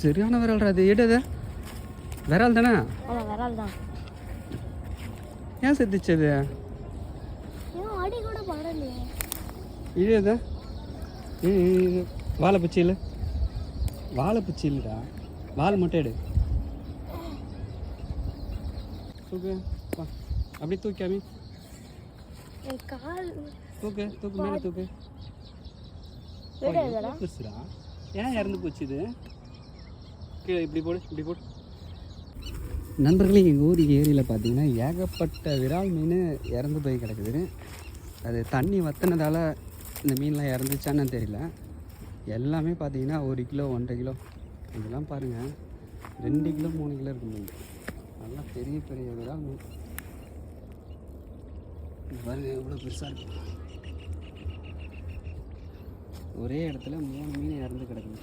சரியான விரல்றா அது. எடு விரல் தானே? விரல் தான். ஏன் செத்துச்சு அது? அடி கூட படலையே. இது வாழைப்பூச்சி இல்லை, வாழைப்பூச்சி இல்லைடா, வால் மட்டும் எடு. தூக்கு அப்படி தூக்காமி கால் தூக்கு தூக்கு மேலே தூக்கு. பெருசுடா, ஏன் இறந்து போச்சு இது? கீழே இப்படி போடு, இப்படி போடு. நண்பர்களே, எங்கள் ஊர் ஏரியில் பார்த்தீங்கன்னா ஏகப்பட்ட விரால் மீன் இறந்து போய் கிடக்குது. அது தண்ணி வற்றினதால் இந்த மீன்லாம் இறந்துச்சான்னு தெரியல. எல்லாமே பார்த்தீங்கன்னா 1 கிலோ 1.5 கிலோ இதெல்லாம் பாருங்கள், 2 கிலோ 3 கிலோ இருக்கும் மீன். நல்லா பெரிய பெரிய விரால் மீன் பாருங்க, எவ்வளோ பெருசாக இருக்கு. ஒரே இடத்துல 3 மீன் இறந்து கிடக்குது.